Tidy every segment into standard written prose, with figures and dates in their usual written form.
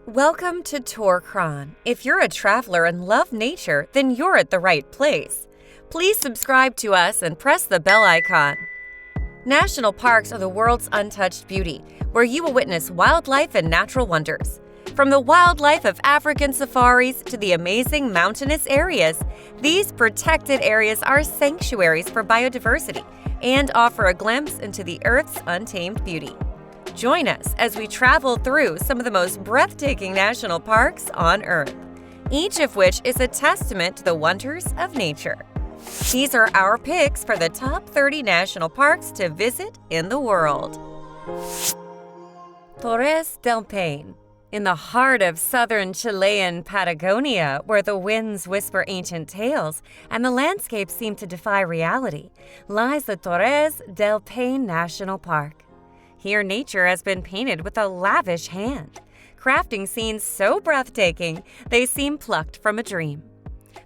Welcome to Tourcron. If you're a traveler and love nature, then you're at the right place. Please subscribe to us and press the bell icon. National parks are the world's untouched beauty, where you will witness wildlife and natural wonders. From the wildlife of African safaris to the amazing mountainous areas, these protected areas are sanctuaries for biodiversity and offer a glimpse into the Earth's untamed beauty. Join us as we travel through some of the most breathtaking national parks on Earth, each of which is a testament to the wonders of nature. These are our picks for the top 30 national parks to visit in the world. Torres del Paine. In the heart of southern Chilean Patagonia, where the winds whisper ancient tales and the landscapes seem to defy reality, lies the Torres del Paine National Park. Here, nature has been painted with a lavish hand, crafting scenes so breathtaking they seem plucked from a dream.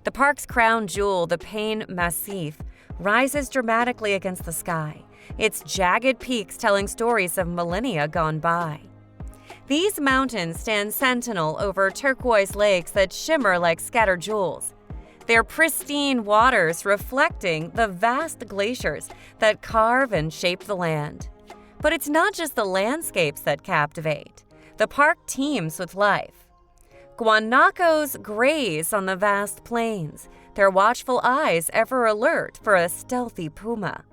The park's crown jewel, the Paine Massif, rises dramatically against the sky, its jagged peaks telling stories of millennia gone by. These mountains stand sentinel over turquoise lakes that shimmer like scattered jewels, their pristine waters reflecting the vast glaciers that carve and shape the land. But it's not just the landscapes that captivate. The park teems with life. Guanacos graze on the vast plains, their watchful eyes ever alert for a stealthy puma.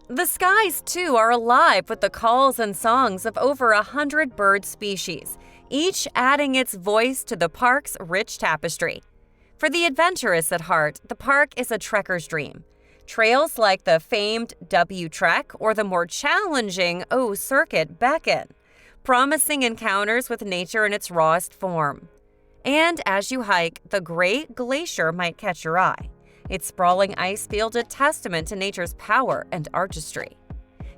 The skies, too, are alive with the calls and songs of over 100 bird species, each adding its voice to the park's rich tapestry. For the adventurous at heart, the park is a trekker's dream. Trails like the famed W Trek or the more challenging O Circuit beckon, promising encounters with nature in its rawest form. And as you hike, the Great Glacier might catch your eye, its sprawling ice field a testament to nature's power and artistry.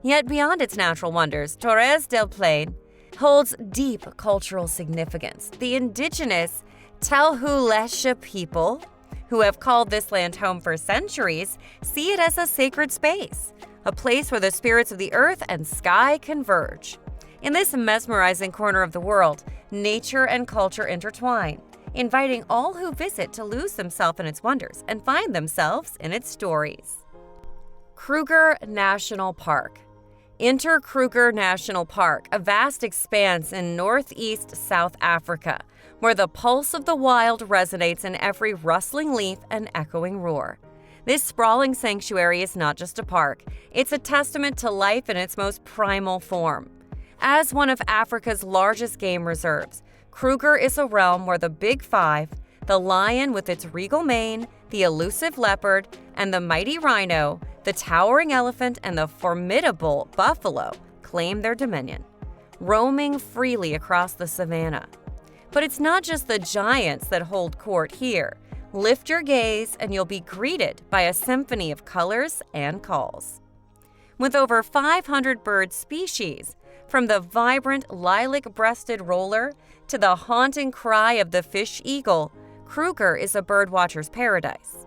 Yet beyond its natural wonders, Torres del Paine holds deep cultural significance. The indigenous Telhulesha people, who have called this land home for centuries, see it as a sacred space, a place where the spirits of the earth and sky converge. In this mesmerizing corner of the world, nature and culture intertwine, inviting all who visit to lose themselves in its wonders and find themselves in its stories. Kruger National Park. Enter Kruger National Park, a vast expanse in northeast South Africa, where the pulse of the wild resonates in every rustling leaf and echoing roar. This sprawling sanctuary is not just a park, it's a testament to life in its most primal form. As one of Africa's largest game reserves, Kruger is a realm where the Big Five, the lion with its regal mane, the elusive leopard, and the mighty rhino, the towering elephant, and the formidable buffalo claim their dominion, roaming freely across the savanna. But it's not just the giants that hold court here. Lift your gaze and you'll be greeted by a symphony of colors and calls. With over 500 bird species, from the vibrant lilac-breasted roller to the haunting cry of the fish eagle, Kruger is a birdwatcher's paradise.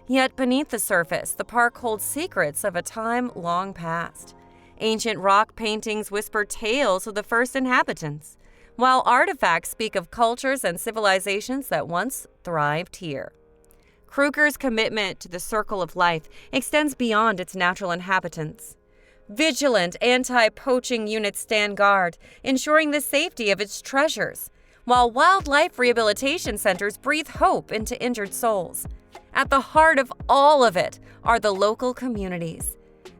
Yet beneath the surface, the park holds secrets of a time long past. Ancient rock paintings whisper tales of the first inhabitants, while artifacts speak of cultures and civilizations that once thrived here. Kruger's commitment to the circle of life extends beyond its natural inhabitants. Vigilant anti-poaching units stand guard, ensuring the safety of its treasures, while wildlife rehabilitation centers breathe hope into injured souls. At the heart of all of it are the local communities.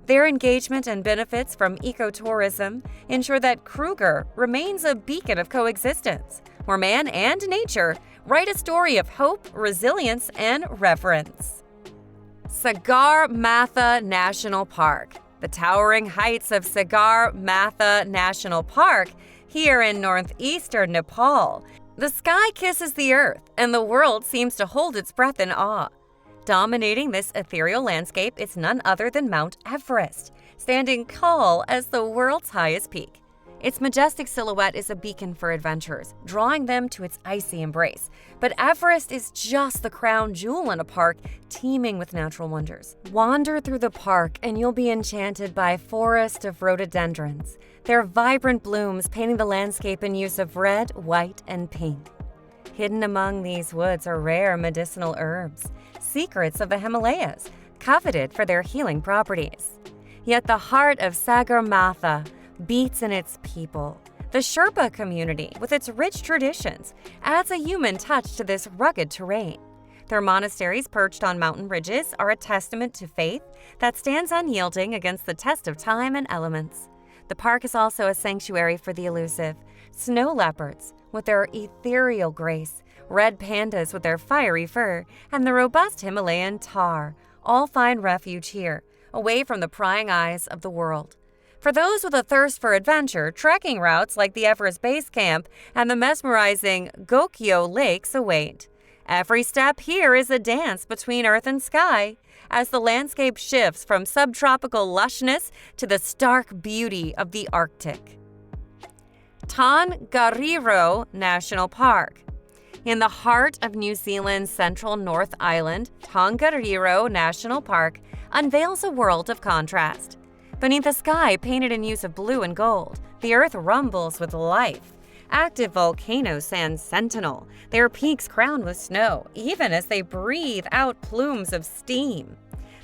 Their engagement and benefits from ecotourism ensure that Kruger remains a beacon of coexistence, where man and nature write a story of hope, resilience, and reverence. Sagarmatha National Park. The towering heights of Sagarmatha National Park, here in northeastern Nepal. The sky kisses the earth, and the world seems to hold its breath in awe. Dominating this ethereal landscape is none other than Mount Everest, standing tall as the world's highest peak. Its majestic silhouette is a beacon for adventurers, drawing them to its icy embrace. But Everest is just the crown jewel in a park teeming with natural wonders. Wander through the park and you'll be enchanted by a forest of rhododendrons, their vibrant blooms painting the landscape in use of red, white, and pink. Hidden among these woods are rare medicinal herbs, secrets of the Himalayas, coveted for their healing properties. Yet the heart of Sagarmatha beats in its people. The Sherpa community, with its rich traditions, adds a human touch to this rugged terrain. Their monasteries perched on mountain ridges are a testament to faith that stands unyielding against the test of time and elements. The park is also a sanctuary for the elusive snow leopards, with their ethereal grace, red pandas with their fiery fur, and the robust Himalayan tahr, all find refuge here, away from the prying eyes of the world. For those with a thirst for adventure, trekking routes like the Everest Base Camp and the mesmerizing Gokyo Lakes await. Every step here is a dance between earth and sky, as the landscape shifts from subtropical lushness to the stark beauty of the Arctic. Tongariro National Park. In the heart of New Zealand's central North Island, Tongariro National Park unveils a world of contrast. Beneath a sky painted in hues of blue and gold, the earth rumbles with life. Active volcanoes stand sentinel, their peaks crowned with snow, even as they breathe out plumes of steam.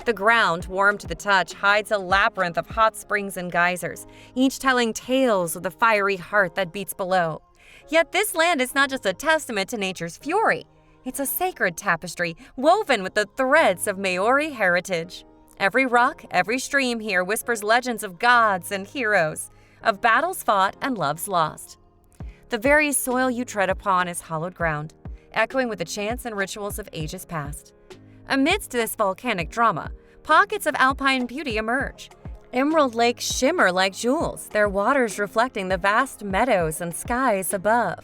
The ground, warm to the touch, hides a labyrinth of hot springs and geysers, each telling tales of the fiery heart that beats below. Yet this land is not just a testament to nature's fury. It's a sacred tapestry woven with the threads of Maori heritage. Every rock, every stream here whispers legends of gods and heroes, of battles fought and loves lost. The very soil you tread upon is hallowed ground, echoing with the chants and rituals of ages past. Amidst this volcanic drama, pockets of alpine beauty emerge. Emerald lakes shimmer like jewels, their waters reflecting the vast meadows and skies above.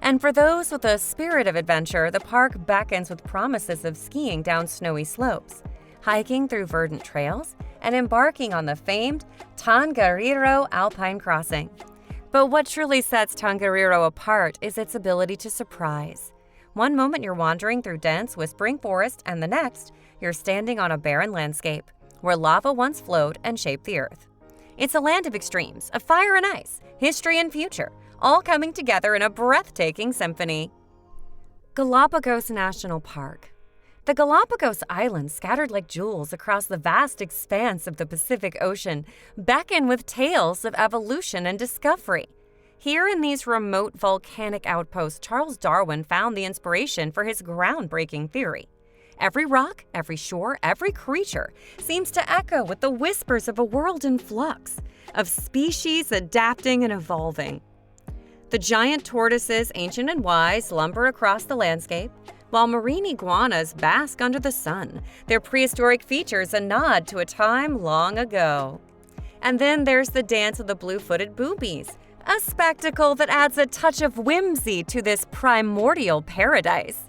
And for those with a spirit of adventure, the park beckons with promises of skiing down snowy slopes, hiking through verdant trails, and embarking on the famed Tongariro Alpine Crossing. But what truly sets Tongariro apart is its ability to surprise. One moment you're wandering through dense, whispering forest, and the next, you're standing on a barren landscape where lava once flowed and shaped the earth. It's a land of extremes, of fire and ice, history and future, all coming together in a breathtaking symphony. Galápagos National Park. The Galápagos Islands, scattered like jewels across the vast expanse of the Pacific Ocean, beckon with tales of evolution and discovery. Here in these remote volcanic outposts, Charles Darwin found the inspiration for his groundbreaking theory. Every rock, every shore, every creature seems to echo with the whispers of a world in flux, of species adapting and evolving. The giant tortoises, ancient and wise, lumber across the landscape, while marine iguanas bask under the sun, their prehistoric features a nod to a time long ago. And then there's the dance of the blue-footed boobies, a spectacle that adds a touch of whimsy to this primordial paradise.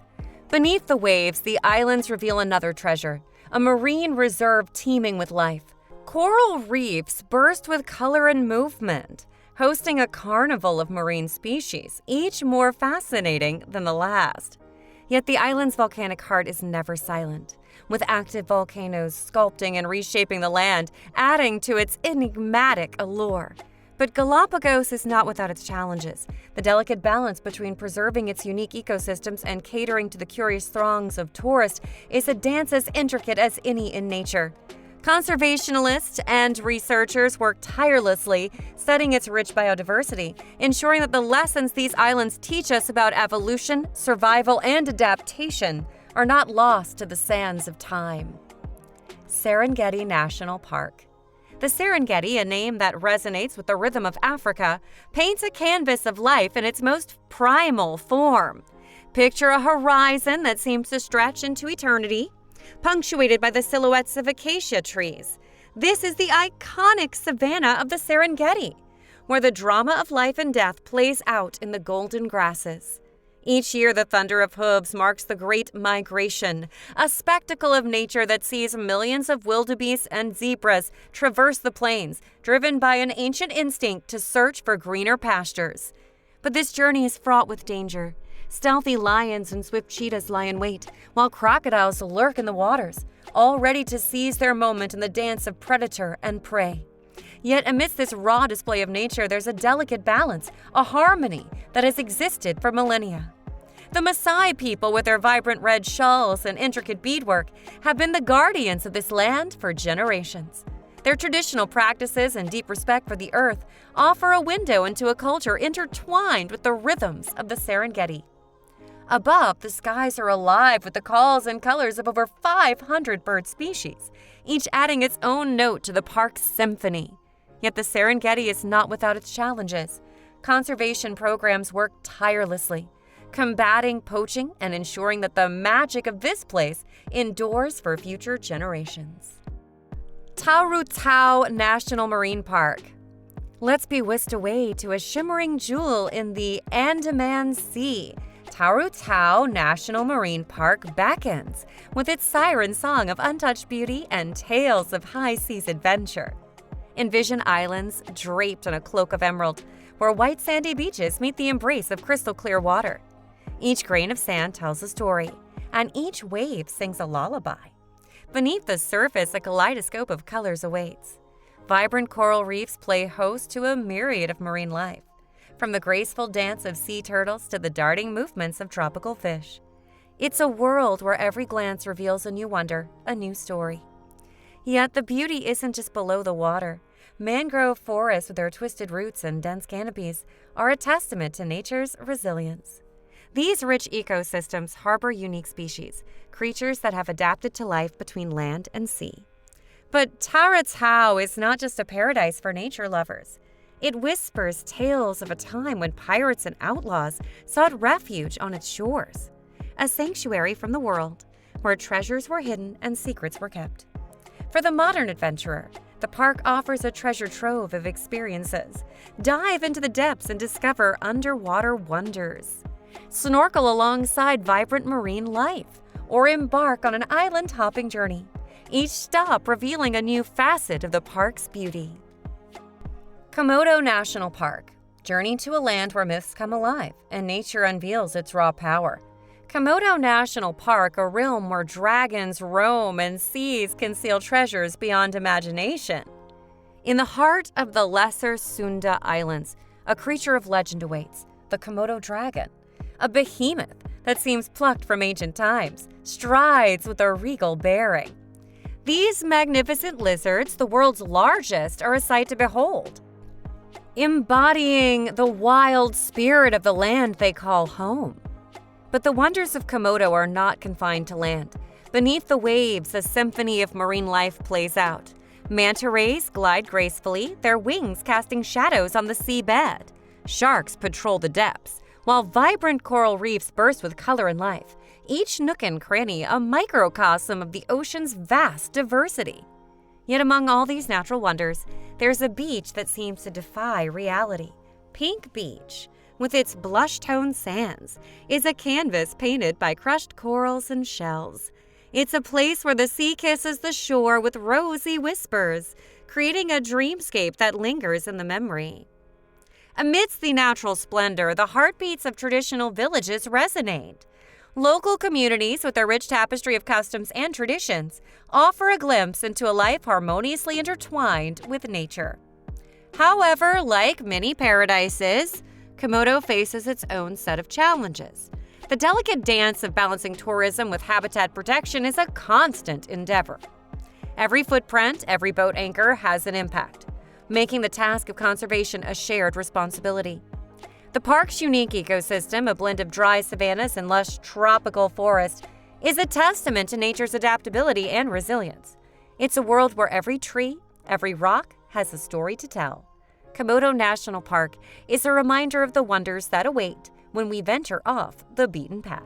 Beneath the waves, the islands reveal another treasure, a marine reserve teeming with life. Coral reefs burst with color and movement, hosting a carnival of marine species, each more fascinating than the last. Yet the island's volcanic heart is never silent, with active volcanoes sculpting and reshaping the land, adding to its enigmatic allure. But Galápagos is not without its challenges. The delicate balance between preserving its unique ecosystems and catering to the curious throngs of tourists is a dance as intricate as any in nature. Conservationists and researchers work tirelessly studying its rich biodiversity, ensuring that the lessons these islands teach us about evolution, survival, and adaptation are not lost to the sands of time. Serengeti National Park. The Serengeti, a name that resonates with the rhythm of Africa, paints a canvas of life in its most primal form. Picture a horizon that seems to stretch into eternity, punctuated by the silhouettes of acacia trees. This is the iconic savanna of the Serengeti, where the drama of life and death plays out in the golden grasses. Each year, the thunder of hooves marks the Great Migration, a spectacle of nature that sees millions of wildebeests and zebras traverse the plains, driven by an ancient instinct to search for greener pastures. But this journey is fraught with danger. Stealthy lions and swift cheetahs lie in wait, while crocodiles lurk in the waters, all ready to seize their moment in the dance of predator and prey. Yet amidst this raw display of nature, there's a delicate balance, a harmony that has existed for millennia. The Maasai people, with their vibrant red shawls and intricate beadwork, have been the guardians of this land for generations. Their traditional practices and deep respect for the earth offer a window into a culture intertwined with the rhythms of the Serengeti. Above, the skies are alive with the calls and colors of over 500 bird species, each adding its own note to the park's symphony. Yet the Serengeti is not without its challenges. Conservation programs work tirelessly, combating poaching and ensuring that the magic of this place endures for future generations. Tarutao National Marine Park. Let's be whisked away to a shimmering jewel in the Andaman Sea. Tarutao National Marine Park beckons with its siren song of untouched beauty and tales of high seas adventure. Envision islands draped in a cloak of emerald, where white sandy beaches meet the embrace of crystal clear water. Each grain of sand tells a story, and each wave sings a lullaby. Beneath the surface, a kaleidoscope of colors awaits. Vibrant coral reefs play host to a myriad of marine life, from the graceful dance of sea turtles to the darting movements of tropical fish. It's a world where every glance reveals a new wonder, a new story. Yet the beauty isn't just below the water. Mangrove forests with their twisted roots and dense canopies are a testament to nature's resilience. These rich ecosystems harbor unique species, creatures that have adapted to life between land and sea. But Tarutao is not just a paradise for nature lovers. It whispers tales of a time when pirates and outlaws sought refuge on its shores, a sanctuary from the world where treasures were hidden and secrets were kept. For the modern adventurer, the park offers a treasure trove of experiences. Dive into the depths and discover underwater wonders. Snorkel alongside vibrant marine life, or embark on an island-hopping journey, each stop revealing a new facet of the park's beauty. Komodo National Park. Journey to a land where myths come alive and nature unveils its raw power. Komodo National Park, a realm where dragons roam and seas conceal treasures beyond imagination. In the heart of the Lesser Sunda Islands, a creature of legend awaits, the Komodo dragon. A behemoth that seems plucked from ancient times, strides with a regal bearing. These magnificent lizards, the world's largest, are a sight to behold, embodying the wild spirit of the land they call home. But the wonders of Komodo are not confined to land. Beneath the waves, a symphony of marine life plays out. Manta rays glide gracefully, their wings casting shadows on the seabed. Sharks patrol the depths, while vibrant coral reefs burst with color and life, each nook and cranny a microcosm of the ocean's vast diversity. Yet among all these natural wonders, there's a beach that seems to defy reality. Pink Beach, with its blush-toned sands, is a canvas painted by crushed corals and shells. It's a place where the sea kisses the shore with rosy whispers, creating a dreamscape that lingers in the memory. Amidst the natural splendor, the heartbeats of traditional villages resonate. Local communities, with their rich tapestry of customs and traditions, offer a glimpse into a life harmoniously intertwined with nature. However, like many paradises, Komodo faces its own set of challenges. The delicate dance of balancing tourism with habitat protection is a constant endeavor. Every footprint, every boat anchor has an impact, making the task of conservation a shared responsibility. The park's unique ecosystem, a blend of dry savannas and lush tropical forest, is a testament to nature's adaptability and resilience. It's a world where every tree, every rock has a story to tell. Komodo National Park is a reminder of the wonders that await when we venture off the beaten path.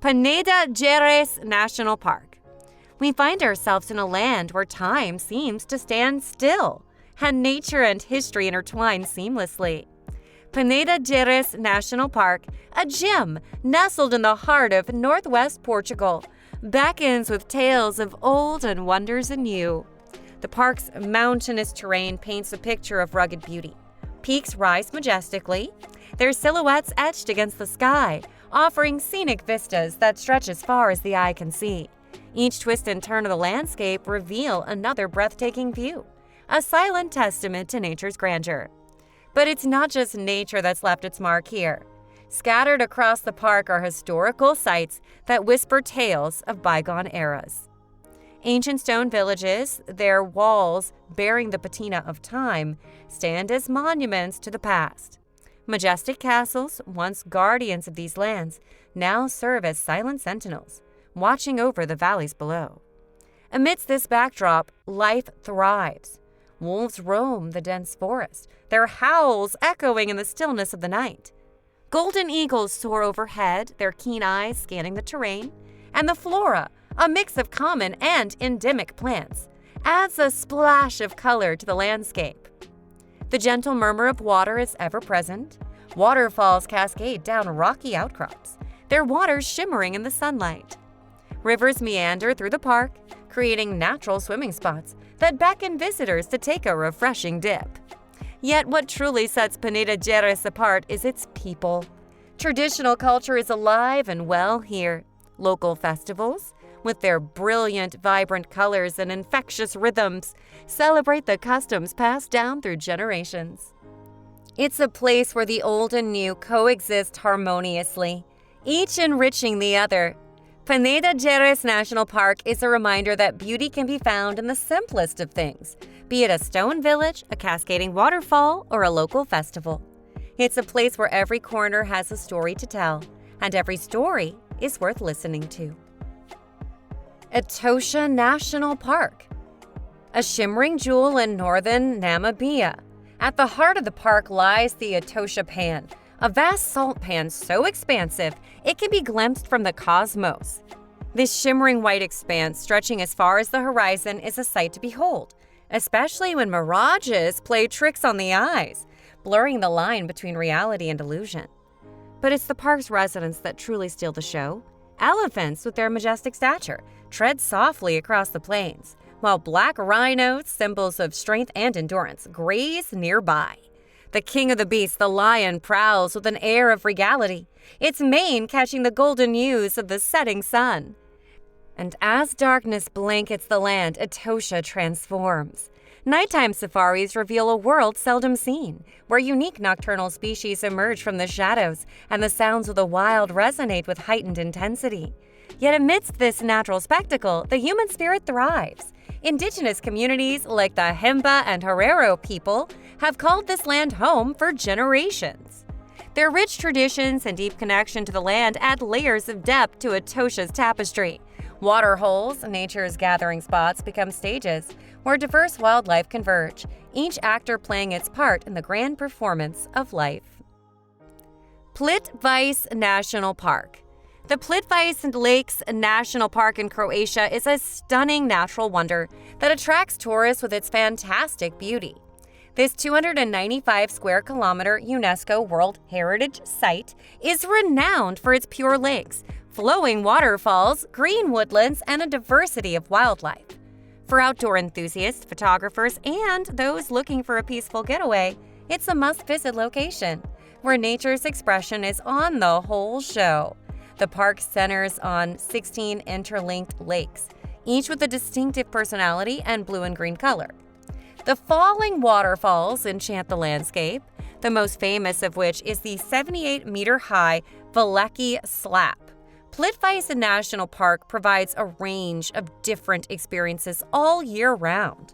Penada-Gerês National Park. We find ourselves in a land where time seems to stand still, and nature and history intertwine seamlessly. Penada-Gerês National Park, a gem nestled in the heart of northwest Portugal, beckons with tales of old and wonders anew. The park's mountainous terrain paints a picture of rugged beauty. Peaks rise majestically, their silhouettes etched against the sky, offering scenic vistas that stretch as far as the eye can see. Each twist and turn of the landscape reveal another breathtaking view, a silent testament to nature's grandeur. But it's not just nature that's left its mark here. Scattered across the park are historical sites that whisper tales of bygone eras. Ancient stone villages, their walls bearing the patina of time, stand as monuments to the past. Majestic castles, once guardians of these lands, now serve as silent sentinels, watching over the valleys below. Amidst this backdrop, life thrives. Wolves roam the dense forest, their howls echoing in the stillness of the night. Golden eagles soar overhead, their keen eyes scanning the terrain, and the flora, a mix of common and endemic plants, adds a splash of color to the landscape. The gentle murmur of water is ever present. Waterfalls cascade down rocky outcrops, their waters shimmering in the sunlight. Rivers meander through the park, creating natural swimming spots that beckon visitors to take a refreshing dip. Yet what truly sets Penada-Gerês apart is its people. Traditional culture is alive and well here. Local festivals, with their brilliant, vibrant colors and infectious rhythms, celebrate the customs passed down through generations. It's a place where the old and new coexist harmoniously, each enriching the other. Penada-Gerês National Park is a reminder that beauty can be found in the simplest of things, be it a stone village, a cascading waterfall, or a local festival. It's a place where every corner has a story to tell, and every story is worth listening to. Etosha National Park, a shimmering jewel in northern Namibia. At the heart of the park lies the Etosha Pan, a vast salt pan so expansive it can be glimpsed from the cosmos. This shimmering white expanse stretching as far as the horizon is a sight to behold, especially when mirages play tricks on the eyes, blurring the line between reality and illusion. But it's the park's residents that truly steal the show. Elephants, with their majestic stature, tread softly across the plains, while black rhinos, symbols of strength and endurance, graze nearby. The king of the beasts, the lion, prowls with an air of regality, its mane catching the golden hues of the setting sun. And as darkness blankets the land, Etosha transforms. Nighttime safaris reveal a world seldom seen, where unique nocturnal species emerge from the shadows and the sounds of the wild resonate with heightened intensity. Yet amidst this natural spectacle, the human spirit thrives. Indigenous communities like the Himba and Herero people have called this land home for generations. Their rich traditions and deep connection to the land add layers of depth to Etosha's tapestry. Waterholes, nature's gathering spots, become stages where diverse wildlife converge, each actor playing its part in the grand performance of life. Plitvice National Park. The Plitvice Lakes National Park in Croatia is a stunning natural wonder that attracts tourists with its fantastic beauty. This 295 square kilometer UNESCO World Heritage Site is renowned for its pure lakes, flowing waterfalls, green woodlands, and a diversity of wildlife. For outdoor enthusiasts, photographers, and those looking for a peaceful getaway, it's a must-visit location, where nature's expression is on the whole show. The park centers on 16 interlinked lakes, each with a distinctive personality and blue and green color. The falling waterfalls enchant the landscape, the most famous of which is the 78-meter-high Veliki Slap. Plitvice National Park provides a range of different experiences all year round.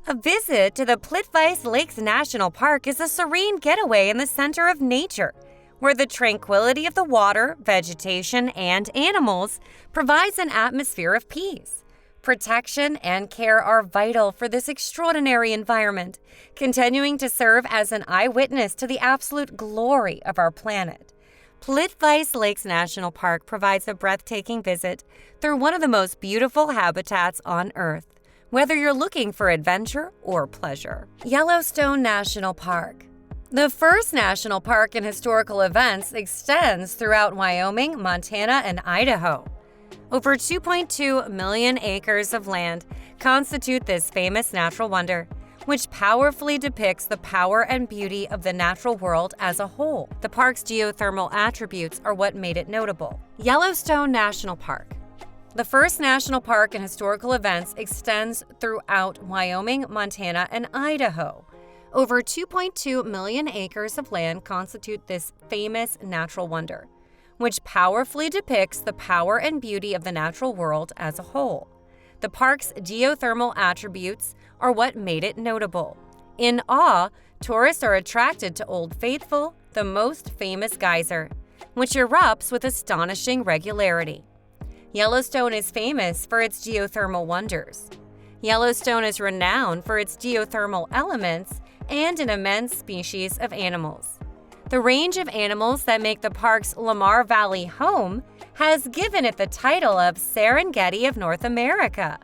A visit to the Plitvice Lakes National Park is a serene getaway in the center of nature, where the tranquility of the water, vegetation, and animals provides an atmosphere of peace. Protection and care are vital for this extraordinary environment, continuing to serve as an eyewitness to the absolute glory of our planet. Plitvice Lakes National Park provides a breathtaking visit through one of the most beautiful habitats on Earth, whether you're looking for adventure or pleasure. Yellowstone National Park. The first national park and historical events extends throughout Wyoming, Montana, and Idaho. Over 2.2 million acres of land constitute this famous natural wonder, which powerfully depicts the power and beauty of the natural world as a whole. The park's geothermal attributes are what made it notable. Yellowstone National Park. The first national park and historical events extends throughout Wyoming, Montana, and Idaho. Over 2.2 million acres of land constitute this famous natural wonder, which powerfully depicts the power and beauty of the natural world as a whole. The park's geothermal attributes are what made it notable. In awe, tourists are attracted to Old Faithful, the most famous geyser, which erupts with astonishing regularity. Yellowstone is famous for its geothermal wonders. Yellowstone is renowned for its geothermal elements and an immense species of animals. The range of animals that make the park's Lamar Valley home has given it the title of Serengeti of North America.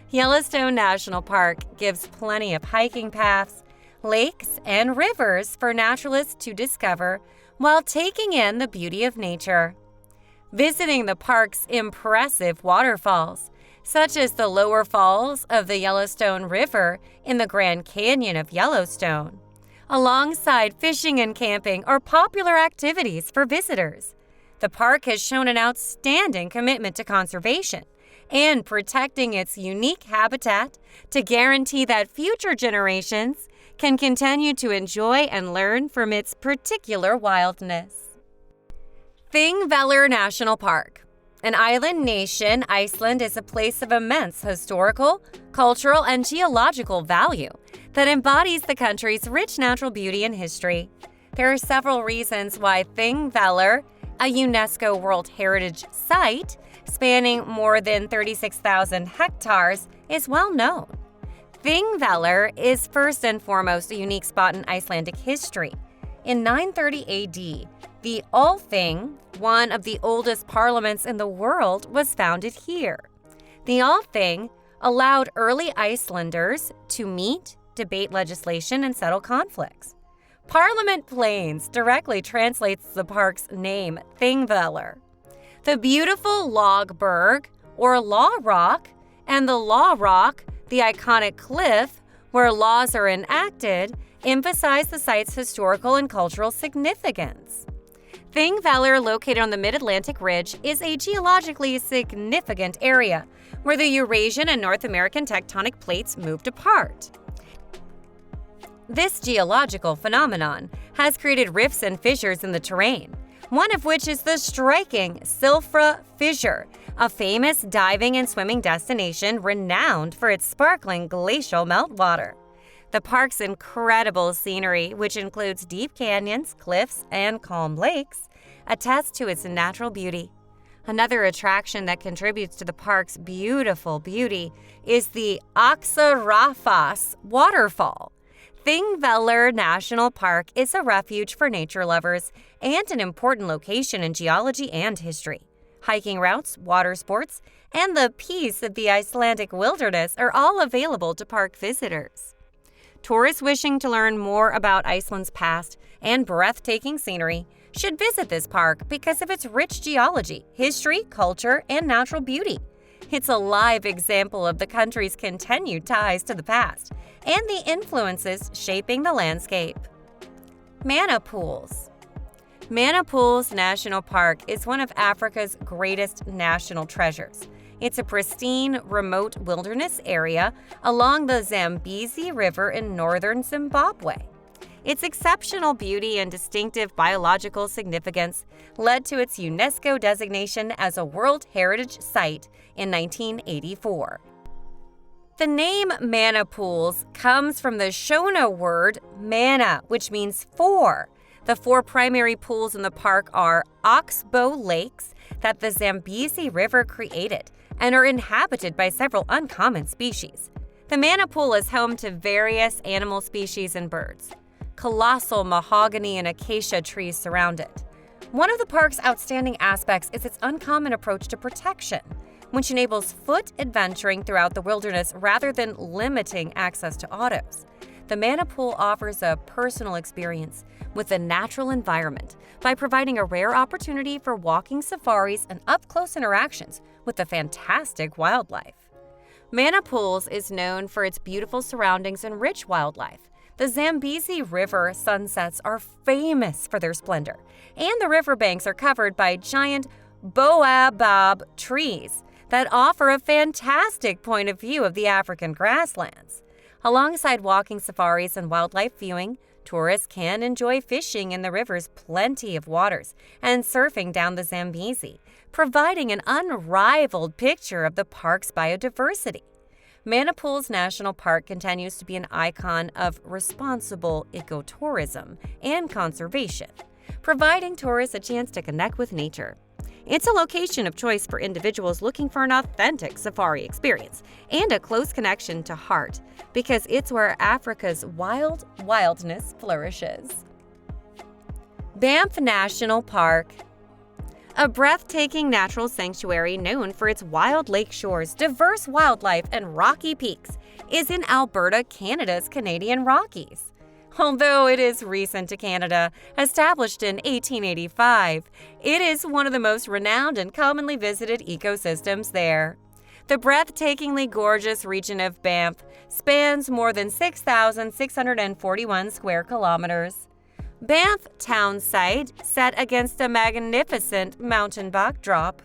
Yellowstone National Park gives plenty of hiking paths, lakes, and rivers for naturalists to discover while taking in the beauty of nature. Visiting the park's impressive waterfalls, such as the lower falls of the Yellowstone River in the Grand Canyon of Yellowstone, alongside fishing and camping are popular activities for visitors. The park has shown an outstanding commitment to conservation and protecting its unique habitat to guarantee that future generations can continue to enjoy and learn from its particular wildness. Thingvellir National Park. An island nation, Iceland is a place of immense historical, cultural, and geological value that embodies the country's rich natural beauty and history. There are several reasons why Thingvellir, a UNESCO World Heritage Site spanning more than 36,000 hectares, is well known. Thingvellir is first and foremost a unique spot in Icelandic history. In 930 AD, the Althing, one of the oldest parliaments in the world, was founded here. The Althing allowed early Icelanders to meet, debate legislation, and settle conflicts. Parliament Plains directly translates the park's name, Thingvellir. The beautiful Log Berg, or Law Rock, and the Law Rock, the iconic cliff where laws are enacted, emphasize the site's historical and cultural significance. Thingvellir, located on the Mid-Atlantic Ridge, is a geologically significant area where the Eurasian and North American tectonic plates moved apart. This geological phenomenon has created rifts and fissures in the terrain, one of which is the striking Silfra Fissure, a famous diving and swimming destination renowned for its sparkling glacial meltwater. The park's incredible scenery, which includes deep canyons, cliffs, and calm lakes, attests to its natural beauty. Another attraction that contributes to the park's beautiful beauty is the Axarafas waterfall. Thingvellir National Park is a refuge for nature lovers and an important location in geology and history. Hiking routes, water sports, and the peace of the Icelandic wilderness are all available to park visitors. Tourists wishing to learn more about Iceland's past and breathtaking scenery should visit this park because of its rich geology, history, culture, and natural beauty. It's a live example of the country's continued ties to the past and the influences shaping the landscape. Mana Pools. Mana Pools National Park is one of Africa's greatest national treasures. It's a pristine, remote wilderness area along the Zambezi River in northern Zimbabwe. Its exceptional beauty and distinctive biological significance led to its UNESCO designation as a World Heritage Site in 1984. The name Mana Pools comes from the Shona word mana, which means four. The four primary pools in the park are Oxbow Lakes that the Zambezi River created and are inhabited by several uncommon species. The Mana Pool is home to various animal species and birds. Colossal mahogany and acacia trees surround it. One of the park's outstanding aspects is its uncommon approach to protection. which enables foot adventuring throughout the wilderness rather than limiting access to autos. The Mana Pool offers a personal experience with the natural environment by providing a rare opportunity for walking safaris and up-close interactions with the fantastic wildlife. Mana Pools is known for its beautiful surroundings and rich wildlife. The Zambezi River sunsets are famous for their splendor, and the riverbanks are covered by giant baobab trees that offer a fantastic point of view of the African grasslands. Alongside walking safaris and wildlife viewing, tourists can enjoy fishing in the river's plenty of waters and surfing down the Zambezi, providing an unrivaled picture of the park's biodiversity. Mana Pools National Park continues to be an icon of responsible ecotourism and conservation, providing tourists a chance to connect with nature. It's a location of choice for individuals looking for an authentic safari experience and a close connection to heart, because it's where Africa's wildness flourishes. Banff National Park. A breathtaking natural sanctuary known for its wild lake shores, diverse wildlife, and rocky peaks, is in Alberta, Canada's Canadian Rockies. Although it is recent to Canada, established in 1885, it is one of the most renowned and commonly visited ecosystems there. The breathtakingly gorgeous region of Banff spans more than 6,641 square kilometers. Banff town site, set against a magnificent mountain backdrop,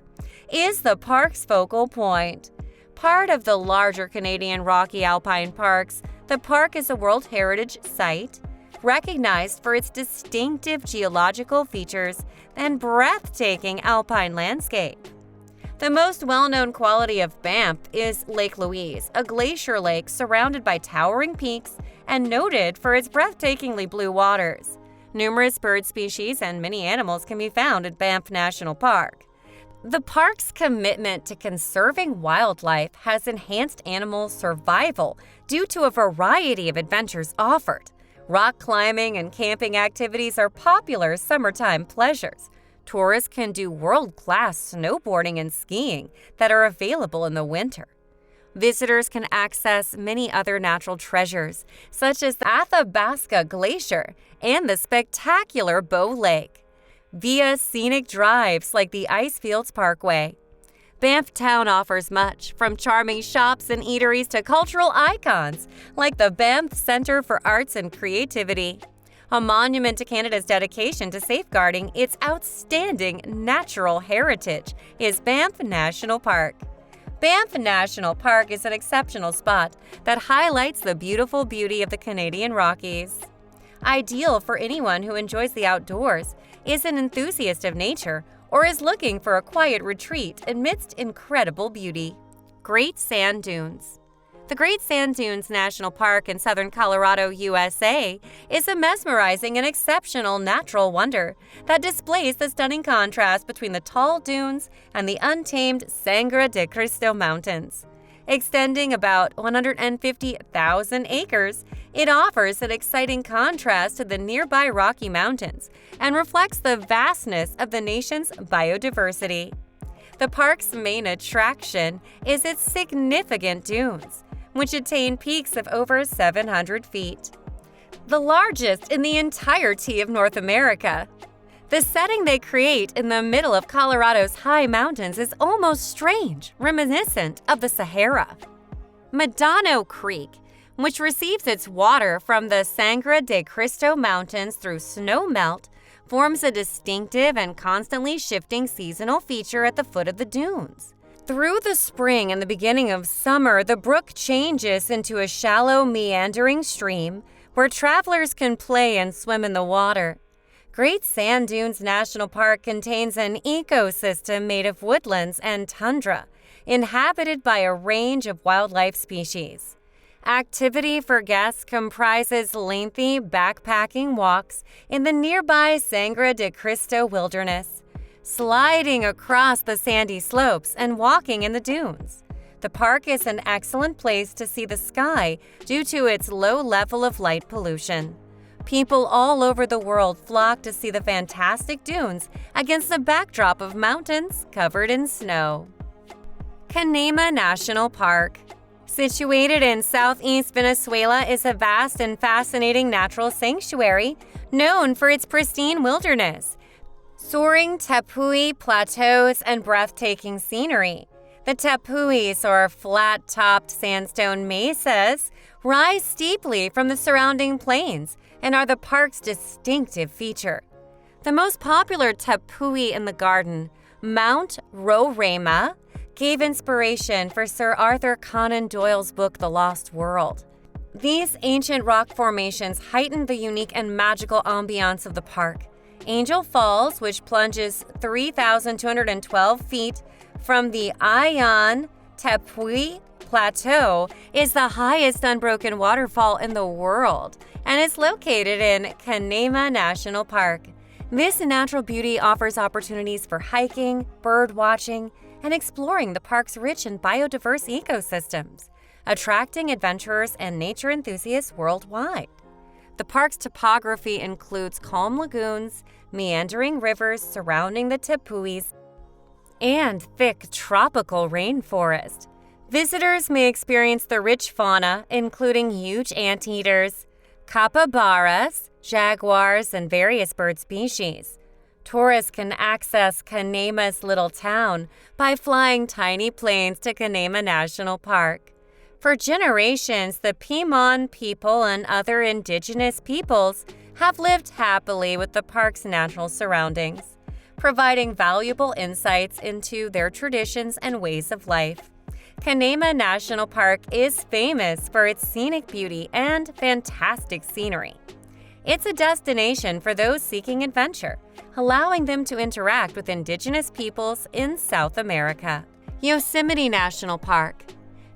is the park's focal point. Part of the larger Canadian Rocky Alpine Parks, the park is a World Heritage Site, recognized for its distinctive geological features and breathtaking alpine landscape. The most well-known quality of Banff is Lake Louise, a glacier lake surrounded by towering peaks and noted for its breathtakingly blue waters. Numerous bird species and many animals can be found at Banff National Park. The park's commitment to conserving wildlife has enhanced animal survival due to a variety of adventures offered. Rock climbing and camping activities are popular summertime pleasures. Tourists can do world-class snowboarding and skiing that are available in the winter. Visitors can access many other natural treasures, such as the Athabasca Glacier and the spectacular Bow Lake, via scenic drives like the Icefields Parkway. Banff Town offers much, from charming shops and eateries to cultural icons like the Banff Centre for Arts and Creativity. A monument to Canada's dedication to safeguarding its outstanding natural heritage is Banff National Park. Banff National Park is an exceptional spot that highlights the beautiful beauty of the Canadian Rockies. Ideal for anyone who enjoys the outdoors, is an enthusiast of nature, or is looking for a quiet retreat amidst incredible beauty. Great Sand Dunes. The Great Sand Dunes National Park in southern Colorado, USA, is a mesmerizing and exceptional natural wonder that displays the stunning contrast between the tall dunes and the untamed Sangre de Cristo Mountains. Extending about 150,000 acres, it offers an exciting contrast to the nearby Rocky Mountains and reflects the vastness of the nation's biodiversity. The park's main attraction is its significant dunes, which attain peaks of over 700 feet, the largest in the entirety of North America. The setting they create in the middle of Colorado's high mountains is almost strange, reminiscent of the Sahara. Medano Creek, which receives its water from the Sangre de Cristo Mountains through snow melt, forms a distinctive and constantly shifting seasonal feature at the foot of the dunes. Through the spring and the beginning of summer, the brook changes into a shallow, meandering stream where travelers can play and swim in the water. Great Sand Dunes National Park contains an ecosystem made of woodlands and tundra, inhabited by a range of wildlife species. Activity for guests comprises lengthy backpacking walks in the nearby Sangre de Cristo wilderness, sliding across the sandy slopes and walking in the dunes. The park is an excellent place to see the sky due to its low level of light pollution. People all over the world flock to see the fantastic dunes against the backdrop of mountains covered in snow. Canaima National Park. Situated in southeast Venezuela is a vast and fascinating natural sanctuary known for its pristine wilderness, soaring tepui plateaus, and breathtaking scenery. The tepuis, or flat-topped sandstone mesas, rise steeply from the surrounding plains and are the park's distinctive feature. The most popular tepui in the garden, Mount Roraima, gave inspiration for Sir Arthur Conan Doyle's book The Lost World. These ancient rock formations heighten the unique and magical ambiance of the park. Angel Falls, which plunges 3,212 feet from the Ayan Tepui Plateau, is the highest unbroken waterfall in the world and is located in Canaima National Park. This natural beauty offers opportunities for hiking, bird watching, and exploring the park's rich and biodiverse ecosystems, attracting adventurers and nature enthusiasts worldwide. The park's topography includes calm lagoons, meandering rivers surrounding the tepuis, and thick tropical rainforest. Visitors may experience the rich fauna, including huge anteaters, capybaras, jaguars, and various bird species. Tourists can access Canaima's little town by flying tiny planes to Canaima National Park. For generations, the Pimon people and other indigenous peoples have lived happily with the park's natural surroundings, providing valuable insights into their traditions and ways of life. Canaima National Park is famous for its scenic beauty and fantastic scenery. It's a destination for those seeking adventure, allowing them to interact with indigenous peoples in South America. Yosemite National Park.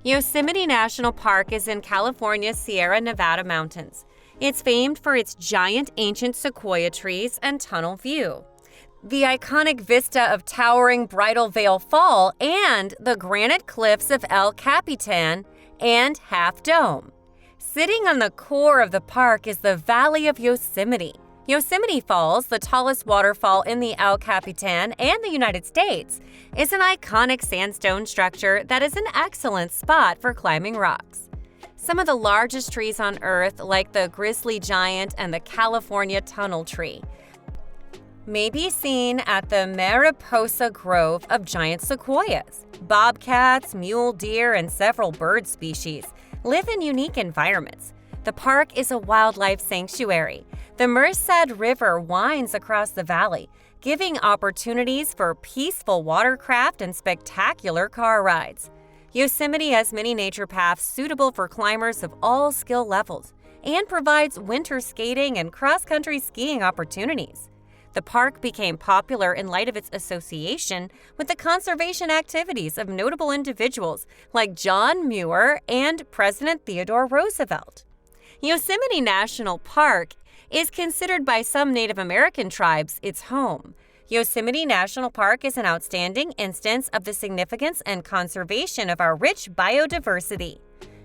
Yosemite National Park is in California's Sierra Nevada mountains. It's famed for its giant ancient sequoia trees and tunnel view, the iconic vista of towering Bridal Veil Fall, and the granite cliffs of El Capitan and Half Dome. Sitting on the core of the park is the Valley of Yosemite. Yosemite Falls, the tallest waterfall in the El Capitan and the United States, is an iconic sandstone structure that is an excellent spot for climbing rocks. Some of the largest trees on Earth, like the grizzly giant and the California tunnel tree, may be seen at the Mariposa Grove of giant sequoias. Bobcats, mule deer, and several bird species live in unique environments. The park is a wildlife sanctuary. The Merced River winds across the valley, giving opportunities for peaceful watercraft and spectacular car rides. Yosemite has many nature paths suitable for climbers of all skill levels and provides winter skating and cross-country skiing opportunities. The park became popular in light of its association with the conservation activities of notable individuals like John Muir and President Theodore Roosevelt. Yosemite National Park is considered by some Native American tribes its home. Yosemite National Park is an outstanding instance of the significance and conservation of our rich biodiversity.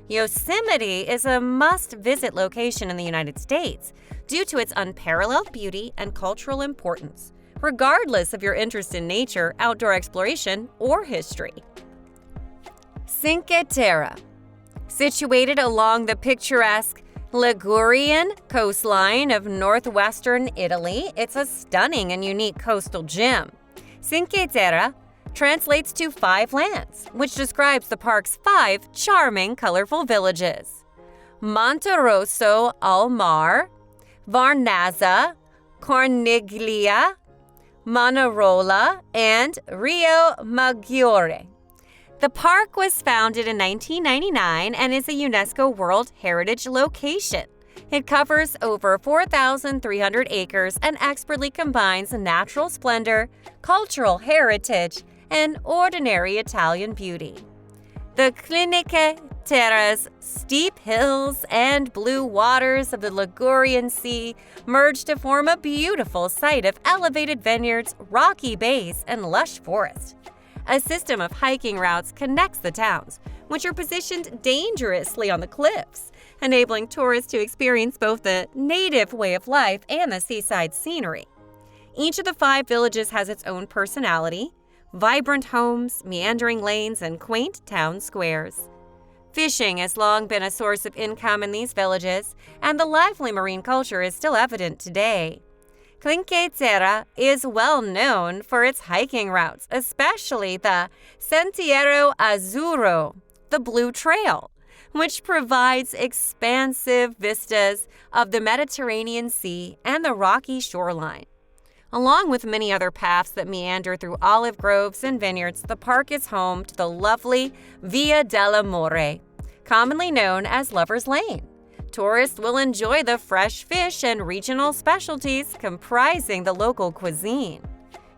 Yosemite is a must-visit location in the United States due to its unparalleled beauty and cultural importance, regardless of your interest in nature, outdoor exploration, or history. Cinque Terre. Situated along the picturesque Ligurian coastline of northwestern Italy, it's a stunning and unique coastal gem. Cinque Terre translates to 5 lands, which describes the park's 5 charming, colorful villages: Monterosso al Mar, Varnazza, Corniglia, Manarola, and Rio Maggiore. The park was founded in 1999 and is a UNESCO World Heritage location. It covers over 4,300 acres and expertly combines natural splendor, cultural heritage, and ordinary Italian beauty. The Cinque Terre's steep hills and blue waters of the Ligurian Sea merge to form a beautiful site of elevated vineyards, rocky bays, and lush forest. A system of hiking routes connects the towns, which are positioned dangerously on the cliffs, enabling tourists to experience both the native way of life and the seaside scenery. Each of the 5 villages has its own personality. vibrant homes, meandering lanes, and quaint town squares. Fishing has long been a source of income in these villages, and the lively marine culture is still evident today. Cinque Terre is well known for its hiking routes, especially the Sentiero Azzurro, the Blue Trail, which provides expansive vistas of the Mediterranean Sea and the rocky shoreline. Along with many other paths that meander through olive groves and vineyards, the park is home to the lovely Via dell'Amore, commonly known as Lover's Lane. Tourists will enjoy the fresh fish and regional specialties comprising the local cuisine.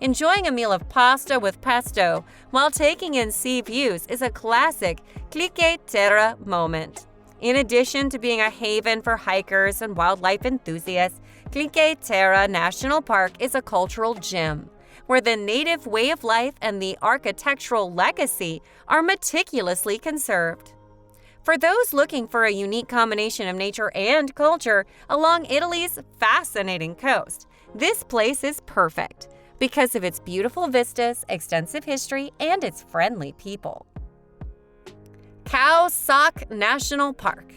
Enjoying a meal of pasta with pesto while taking in sea views is a classic Cinque Terre moment. In addition to being a haven for hikers and wildlife enthusiasts, Cinque Terre National Park is a cultural gem, where the native way of life and the architectural legacy are meticulously conserved. For those looking for a unique combination of nature and culture along Italy's fascinating coast, this place is perfect because of its beautiful vistas, extensive history, and its friendly people. Khao Sok National Park,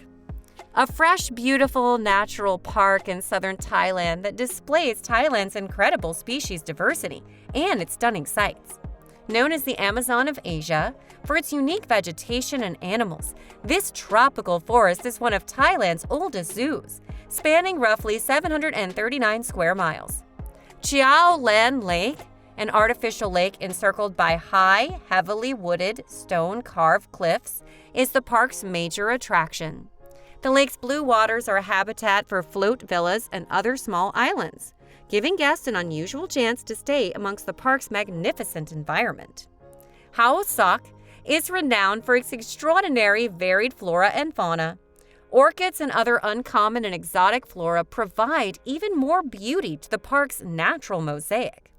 a fresh, beautiful natural park in southern Thailand that displays Thailand's incredible species diversity and its stunning sights. Known as the Amazon of Asia for its unique vegetation and animals, this tropical forest is one of Thailand's oldest zoos, spanning roughly 739 square miles. Chiao Lan Lake, an artificial lake encircled by high, heavily wooded, stone-carved cliffs, is the park's major attraction. The lake's blue waters are a habitat for float villas and other small islands, giving guests an unusual chance to stay amongst the park's magnificent environment. Khao Sok is renowned for its extraordinary varied flora and fauna. Orchids and other uncommon and exotic flora provide even more beauty to the park's natural mosaic.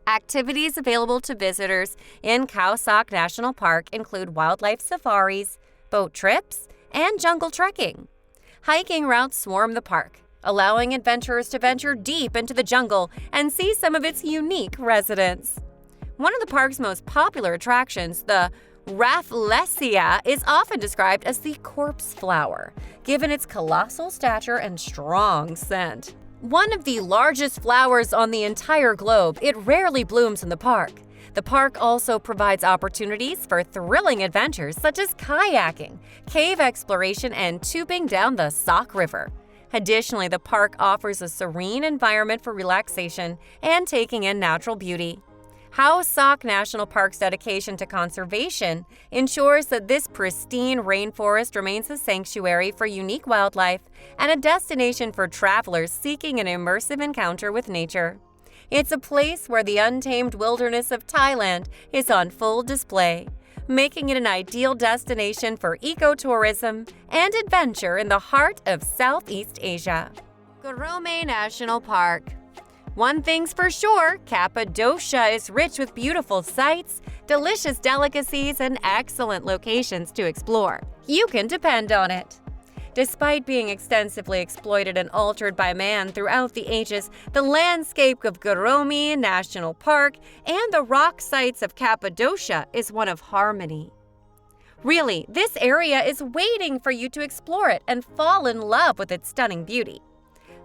Activities available to visitors in Khao Sok National Park include wildlife safaris, boat trips, and jungle trekking. Hiking routes swarm the park, allowing adventurers to venture deep into the jungle and see some of its unique residents. One of the park's most popular attractions, the Rafflesia, is often described as the corpse flower, given its colossal stature and strong scent. One of the largest flowers on the entire globe, it rarely blooms in the park. The park also provides opportunities for thrilling adventures such as kayaking, cave exploration, and tubing down the Sok River. Additionally, the park offers a serene environment for relaxation and taking in natural beauty. Khao Sok National Park's dedication to conservation ensures that this pristine rainforest remains a sanctuary for unique wildlife and a destination for travelers seeking an immersive encounter with nature. It's a place where the untamed wilderness of Thailand is on full display, making it an ideal destination for ecotourism and adventure in the heart of Southeast Asia. Göreme National Park. One thing's for sure, Cappadocia is rich with beautiful sights, delicious delicacies, and excellent locations to explore. You can depend on it. Despite being extensively exploited and altered by man throughout the ages, the landscape of Göreme National Park and the rock sites of Cappadocia is one of harmony. Really, this area is waiting for you to explore it and fall in love with its stunning beauty.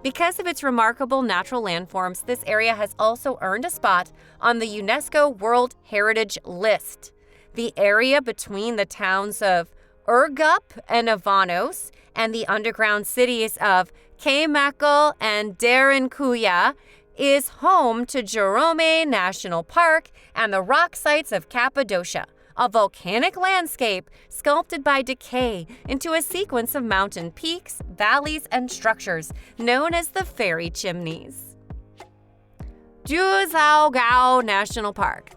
Because of its remarkable natural landforms, this area has also earned a spot on the UNESCO World Heritage List. The area between the towns of Urgup and Avanos and the underground cities of Kaimakal and Derinkuya is home to Göreme National Park and the rock sites of Cappadocia, a volcanic landscape sculpted by decay into a sequence of mountain peaks, valleys, and structures known as the fairy chimneys. Jiuzhaigou National Park.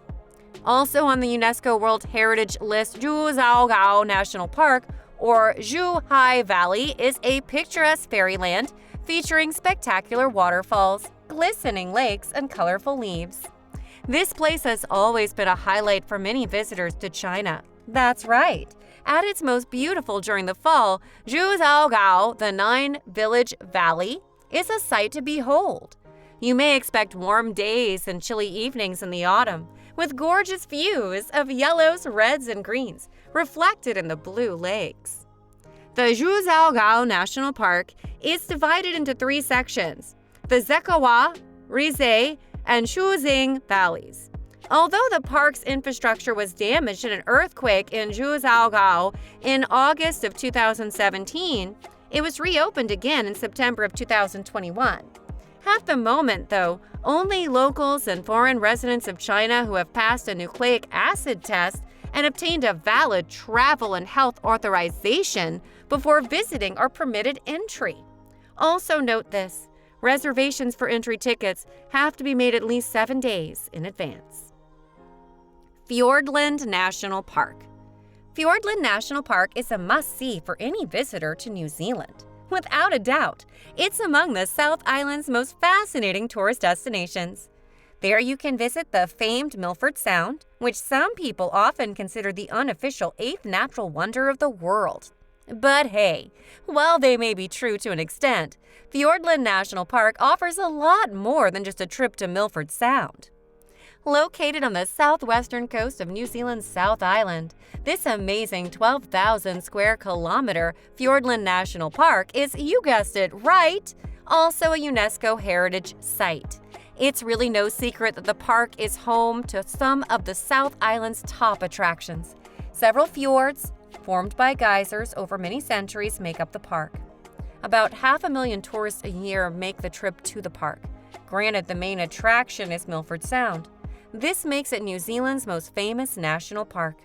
Also on the UNESCO World Heritage List, Jiuzhaigou National Park, or Zhuhai Valley, is a picturesque fairyland featuring spectacular waterfalls, glistening lakes, and colorful leaves. This place has always been a highlight for many visitors to China. That's right. At its most beautiful during the fall, Jiuzhaigou, the 9-village valley, is a sight to behold. You may expect warm days and chilly evenings in the autumn, with gorgeous views of yellows, reds, and greens reflected in the blue lakes. The Jiuzhaigou National Park is divided into 3 sections: the Zekawa, Rize, and Shuzing valleys. Although the park's infrastructure was damaged in an earthquake in Jiuzhaigou in August of 2017, it was reopened again in September of 2021. At the moment, though, only locals and foreign residents of China who have passed a nucleic acid test and obtained a valid travel and health authorization before visiting are permitted entry. Also note this: reservations for entry tickets have to be made at least 7 days in advance. Fiordland National Park. Fiordland National Park is a must-see for any visitor to New Zealand. Without a doubt, it's among the South Island's most fascinating tourist destinations. There you can visit the famed Milford Sound, which some people often consider the unofficial 8th natural wonder of the world. But hey, while they may be true to an extent, Fiordland National Park offers a lot more than just a trip to Milford Sound. Located on the southwestern coast of New Zealand's South Island, this amazing 12,000 square kilometer Fiordland National Park is, you guessed it right, also a UNESCO Heritage Site. It's really no secret that the park is home to some of the South Island's top attractions. Several fjords, formed by geysers over many centuries, make up the park. About 500,000 tourists a year make the trip to the park. Granted, the main attraction is Milford Sound. This makes it New Zealand's most famous national park.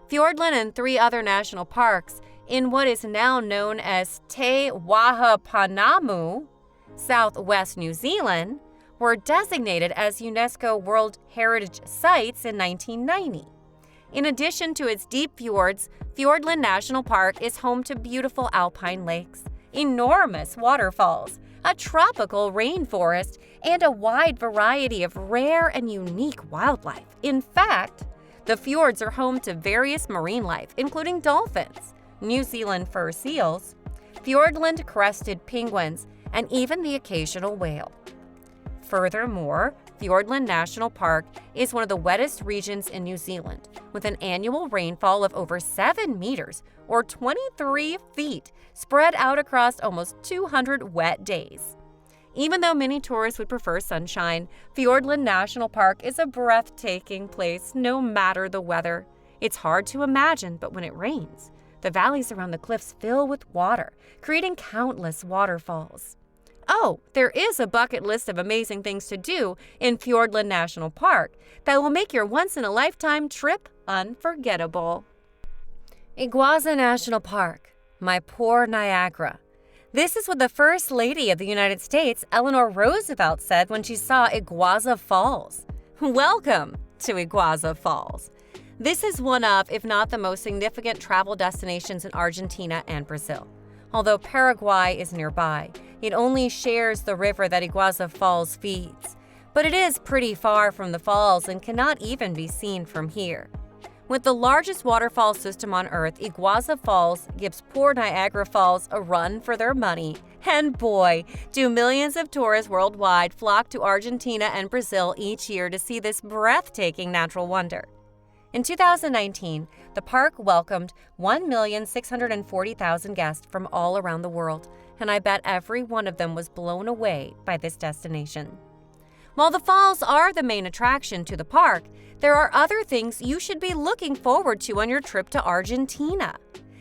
Fiordland and 3 other national parks in what is now known as Te Wahapanamu, southwest New Zealand, were designated as UNESCO World Heritage Sites in 1990. In addition to its deep fjords, Fiordland National Park is home to beautiful alpine lakes, enormous waterfalls, a tropical rainforest, and a wide variety of rare and unique wildlife. In fact, the fjords are home to various marine life, including dolphins, New Zealand fur seals, Fiordland crested penguins, and even the occasional whale. Furthermore, Fiordland National Park is one of the wettest regions in New Zealand, with an annual rainfall of over 7 meters or 23 feet spread out across almost 200 wet days. Even though many tourists would prefer sunshine, Fiordland National Park is a breathtaking place no matter the weather. It's hard to imagine, but when it rains, the valleys around the cliffs fill with water, creating countless waterfalls. Oh, there is a bucket list of amazing things to do in Fiordland National Park that will make your once-in-a-lifetime trip unforgettable. Iguazu National Park, my poor Niagara. This is what the First Lady of the United States, Eleanor Roosevelt, said when she saw Iguazu Falls. Welcome to Iguazu Falls. This is one of, if not the most significant travel destinations in Argentina and Brazil. Although Paraguay is nearby, it only shares the river that Iguazu Falls feeds. But it is pretty far from the falls and cannot even be seen from here. With the largest waterfall system on Earth, Iguazu Falls gives poor Niagara Falls a run for their money. And boy, do millions of tourists worldwide flock to Argentina and Brazil each year to see this breathtaking natural wonder. In 2019, the park welcomed 1,640,000 guests from all around the world, and I bet every one of them was blown away by this destination. While the falls are the main attraction to the park, there are other things you should be looking forward to on your trip to Argentina.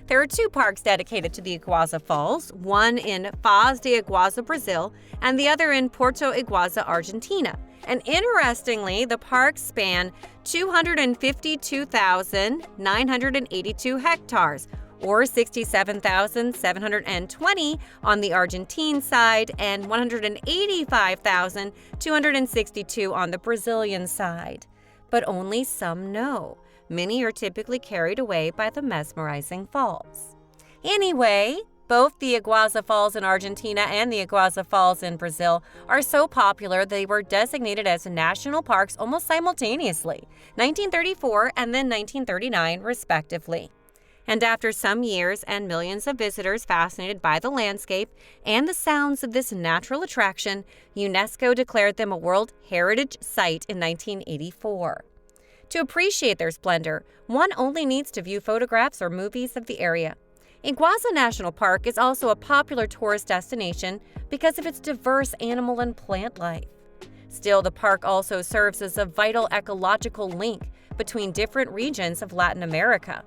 There are 2 parks dedicated to the Iguazu Falls, one in Foz de Iguazu, Brazil, and the other in Porto Iguazu, Argentina. And interestingly, the parks span 252,982 hectares, or 67,720 on the Argentine side and 185,262 on the Brazilian side. But only some know. Many are typically carried away by the mesmerizing falls. Anyway, both the Iguazu Falls in Argentina and the Iguazu Falls in Brazil are so popular they were designated as national parks almost simultaneously, 1934 and then 1939 respectively. And after some years and millions of visitors fascinated by the landscape and the sounds of this natural attraction, UNESCO declared them a World Heritage Site in 1984. To appreciate their splendor, one only needs to view photographs or movies of the area. Iguazu National Park is also a popular tourist destination because of its diverse animal and plant life. Still, the park also serves as a vital ecological link between different regions of Latin America.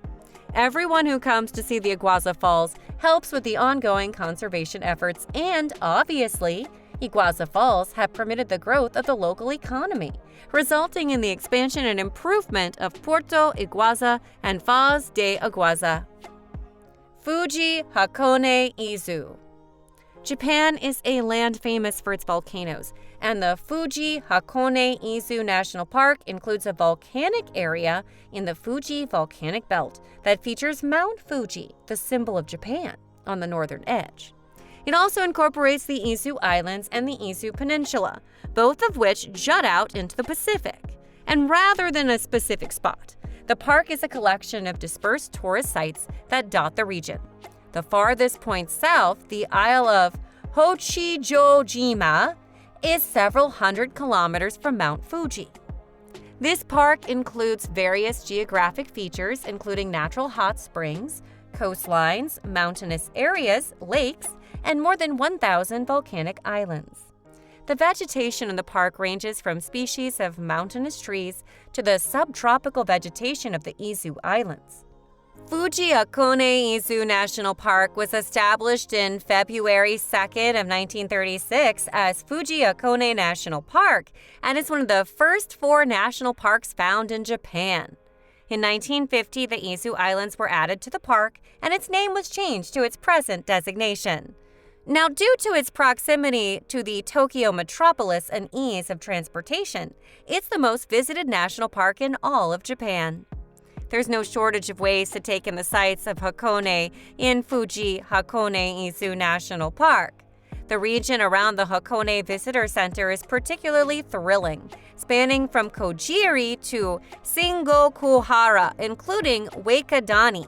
Everyone who comes to see the Iguazu Falls helps with the ongoing conservation efforts, and obviously, Iguazu Falls have permitted the growth of the local economy, resulting in the expansion and improvement of Puerto Iguazu and Foz de Iguazu. Fuji-Hakone-Izu. Japan is a land famous for its volcanoes, and the Fuji-Hakone-Izu National Park includes a volcanic area in the Fuji volcanic belt that features Mount Fuji, the symbol of Japan, on the northern edge. It also incorporates the Izu Islands and the Izu Peninsula, both of which jut out into the Pacific. And rather than a specific spot, the park is a collection of dispersed tourist sites that dot the region. The farthest point south, the Isle of Hochijojima, is several hundred kilometers from Mount Fuji. This park includes various geographic features, including natural hot springs, coastlines, mountainous areas, lakes, and more than 1,000 volcanic islands. The vegetation in the park ranges from species of mountainous trees to the subtropical vegetation of the Izu Islands. Fuji-Hakone-Izu National Park was established in February 2nd of 1936 as Fuji-Hakone National Park and is one of the first 4 national parks found in Japan. In 1950, the Izu Islands were added to the park, and its name was changed to its present designation. Now, due to its proximity to the Tokyo metropolis and ease of transportation, it's the most visited national park in all of Japan. There's no shortage of ways to take in the sights of Hakone in Fuji-Hakone-Izu National Park. The region around the Hakone Visitor Center is particularly thrilling, spanning from Kojiri to Singokuhara, including Wakadani,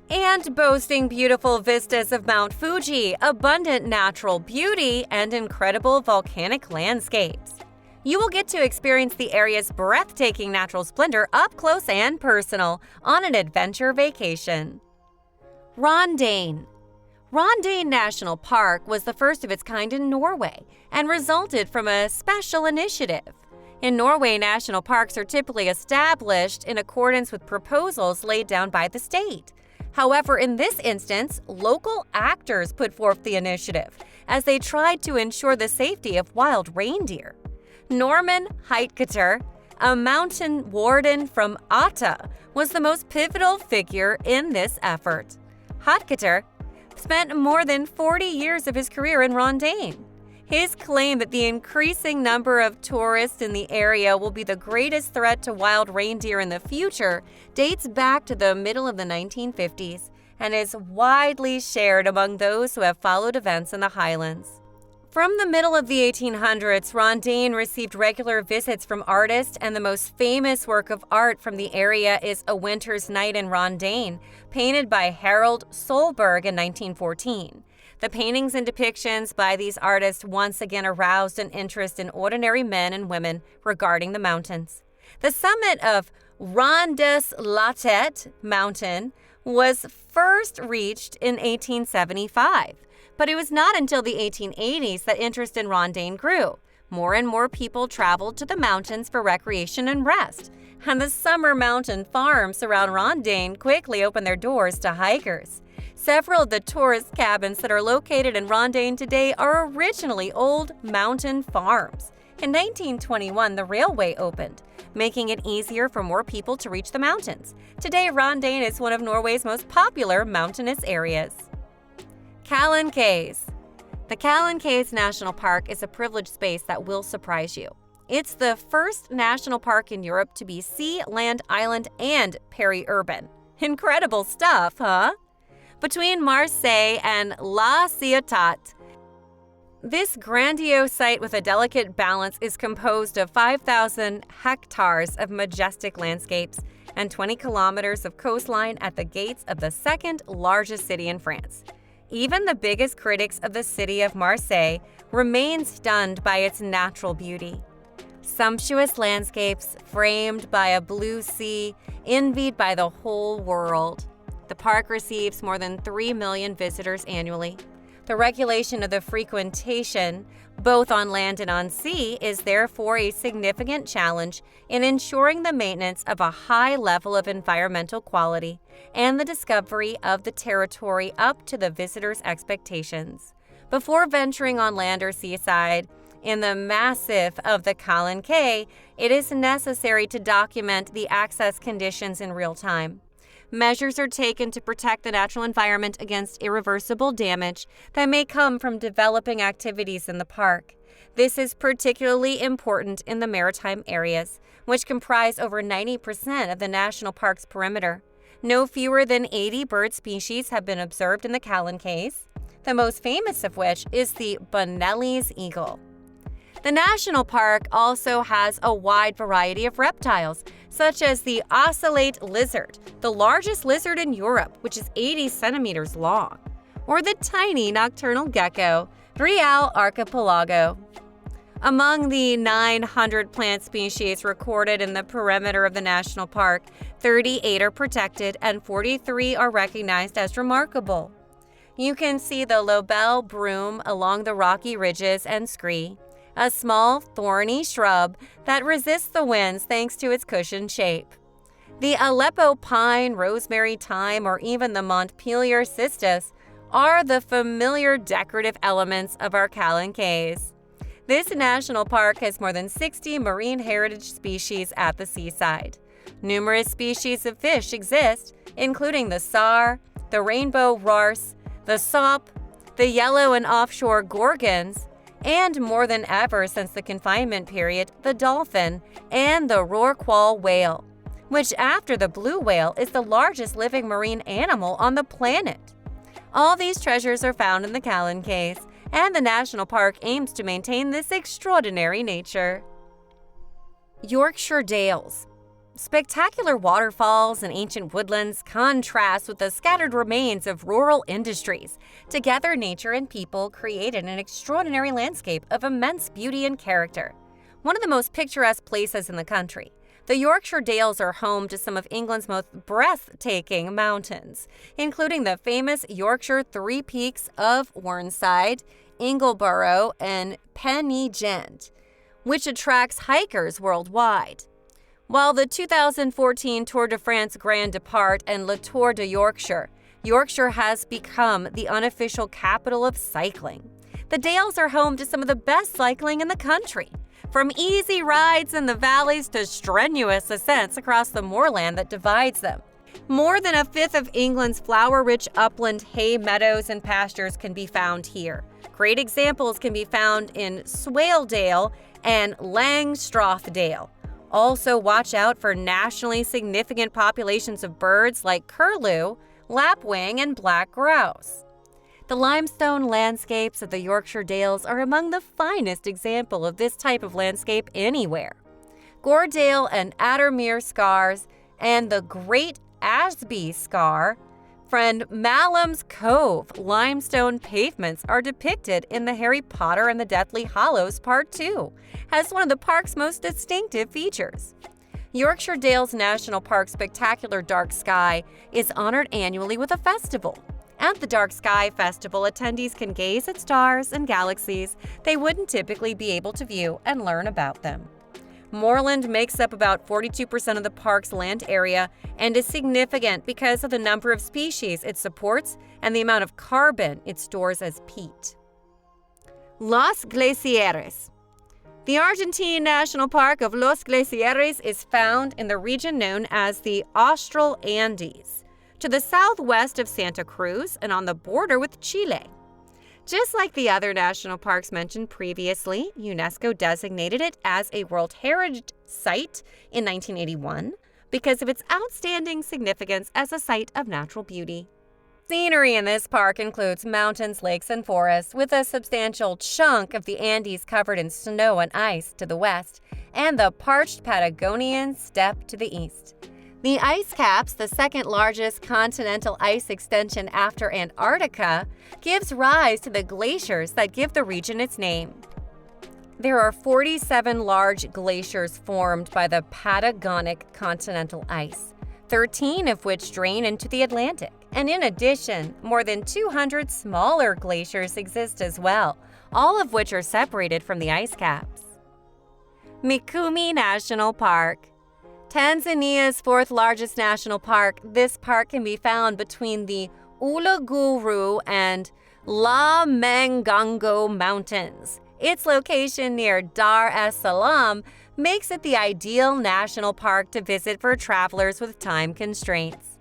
and boasting beautiful vistas of Mount Fuji, abundant natural beauty, and incredible volcanic landscapes. You will get to experience the area's breathtaking natural splendor up close and personal on an adventure vacation. Rondane. Rondane National Park was the first of its kind in Norway and resulted from a special initiative. In Norway, national parks are typically established in accordance with proposals laid down by the state. However, in this instance, local actors put forth the initiative as they tried to ensure the safety of wild reindeer. Norman Heitketer, a mountain warden from Atta, was the most pivotal figure in this effort. Heitketer spent more than 40 years of his career in Rondane. His claim that the increasing number of tourists in the area will be the greatest threat to wild reindeer in the future dates back to the middle of the 1950s and is widely shared among those who have followed events in the highlands. From the middle of the 1800s, Rondane received regular visits from artists, and the most famous work of art from the area is A Winter's Night in Rondane, painted by Harold Solberg in 1914. The paintings and depictions by these artists once again aroused an interest in ordinary men and women regarding the mountains. The summit of Rondeslatet Mountain was first reached in 1875. But it was not until the 1880s that interest in Rondane grew. More and more people traveled to the mountains for recreation and rest, and the summer mountain farms around Rondane quickly opened their doors to hikers. Several of the tourist cabins that are located in Rondane today are originally old mountain farms. In 1921, the railway opened, making it easier for more people to reach the mountains. Today, Rondane is one of Norway's most popular mountainous areas. Calanques. The Calanques National Park is a privileged space that will surprise you. It's the first national park in Europe to be sea, land, island, and peri-urban. Incredible stuff, huh? Between Marseille and La Ciotat, This grandiose site with a delicate balance is composed of 5,000 hectares of majestic landscapes and 20 kilometers of coastline at the gates of the second largest city in France. Even the biggest critics of the city of Marseille remain stunned by its natural beauty. Sumptuous landscapes framed by a blue sea, envied by the whole world. The park receives more than 3 million visitors annually. The regulation of the frequentation, both on land and on sea, is therefore a significant challenge in ensuring the maintenance of a high level of environmental quality and the discovery of the territory up to the visitor's expectations. Before venturing on land or seaside, in the massif of the Calanques, it is necessary to document the access conditions in real time. Measures are taken to protect the natural environment against irreversible damage that may come from developing activities in the park. This is particularly important in the maritime areas, which comprise over 90% of the national park's perimeter. No fewer than 80 bird species have been observed in the Calanques, the most famous of which is the Bonelli's eagle. The national park also has a wide variety of reptiles, such as the ocellate lizard, the largest lizard in Europe, which is 80 centimeters long, or the tiny nocturnal gecko, Real archipelago. Among the 900 plant species recorded in the perimeter of the national park, 38 are protected and 43 are recognized as remarkable. You can see the lobel broom along the rocky ridges and scree, a small, thorny shrub that resists the winds thanks to its cushioned shape. The Aleppo pine, rosemary thyme, or even the Montpelier cistus are the familiar decorative elements of our Calanques. This national park has more than 60 marine heritage species at the seaside. Numerous species of fish exist, including the sar, the rainbow rarse, the sop, the yellow and offshore gorgons, and more than ever since the confinement period, the dolphin and the rorqual whale, which after the blue whale is the largest living marine animal on the planet. All these treasures are found in the Calanques, and the national park aims to maintain this extraordinary nature. Yorkshire Dales. Spectacular waterfalls and ancient woodlands contrast with the scattered remains of rural industries. Together, nature and people created an extraordinary landscape of immense beauty and character. One of the most picturesque places in the country, the Yorkshire Dales are home to some of England's most breathtaking mountains, including the famous Yorkshire Three Peaks of Whernside, Ingleborough, and Pen y Gent, which attracts hikers worldwide. While the 2014 Tour de France Grand Depart and Le Tour de Yorkshire, Yorkshire has become the unofficial capital of cycling. The Dales are home to some of the best cycling in the country, from easy rides in the valleys to strenuous ascents across the moorland that divides them. More than a fifth of England's flower-rich upland hay meadows and pastures can be found here. Great examples can be found in Swaledale and Langstrathdale. Also, watch out for nationally significant populations of birds like curlew, lapwing, and black grouse. The limestone landscapes of the Yorkshire Dales are among the finest example of this type of landscape anywhere. Goredale and Addermere Scars and the Great Ashby Scar, friend Mallam's Cove limestone pavements are depicted in the Harry Potter and the Deathly Hallows Part 2 as one of the park's most distinctive features. Yorkshire Dales National Park's spectacular dark sky is honored annually with a festival. At the Dark Sky Festival, attendees can gaze at stars and galaxies they wouldn't typically be able to view and learn about them. Moorland makes up about 42% of the park's land area and is significant because of the number of species it supports and the amount of carbon it stores as peat. Los Glaciares. The Argentine National Park of Los Glaciares is found in the region known as the Austral Andes, to the southwest of Santa Cruz and on the border with Chile. Just like the other national parks mentioned previously, UNESCO designated it as a World Heritage Site in 1981 because of its outstanding significance as a site of natural beauty. Scenery in this park includes mountains, lakes, and forests, with a substantial chunk of the Andes covered in snow and ice to the west, and the parched Patagonian steppe to the east. The ice caps, the second largest continental ice extension after Antarctica, gives rise to the glaciers that give the region its name. There are 47 large glaciers formed by the Patagonic continental ice, 13 of which drain into the Atlantic. And in addition, more than 200 smaller glaciers exist as well, all of which are separated from the ice caps. Mikumi National Park. Tanzania's fourth largest national park, this park can be found between the Uluguru and La Mengongo Mountains. Its location near Dar es Salaam makes it the ideal national park to visit for travelers with time constraints.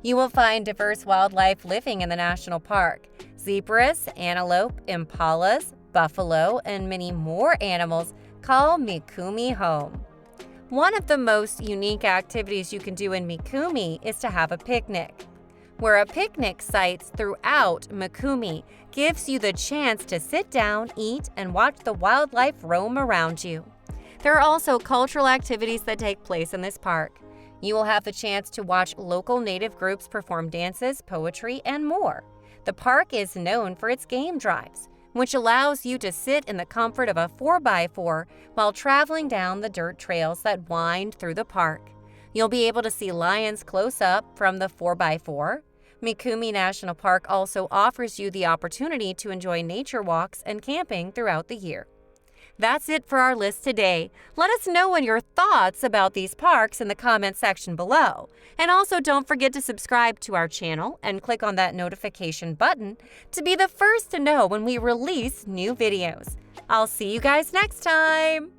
You will find diverse wildlife living in the national park: zebras, antelope, impalas, buffalo, and many more animals call Mikumi home. One of the most unique activities you can do in Mikumi is to have a picnic, where a picnic sites throughout Mikumi gives you the chance to sit down, eat, and watch the wildlife roam around you. There are also cultural activities that take place in this park. You will have the chance to watch local native groups perform dances, poetry, and more. The park is known for its game drives, which allows you to sit in the comfort of a 4x4 while traveling down the dirt trails that wind through the park. You'll be able to see lions close up from the 4x4. Mikumi National Park also offers you the opportunity to enjoy nature walks and camping throughout the year. That's it for our list today. Let us know your thoughts about these parks in the comment section below. And also don't forget to subscribe to our channel and click on that notification button to be the first to know when we release new videos. I'll see you guys next time!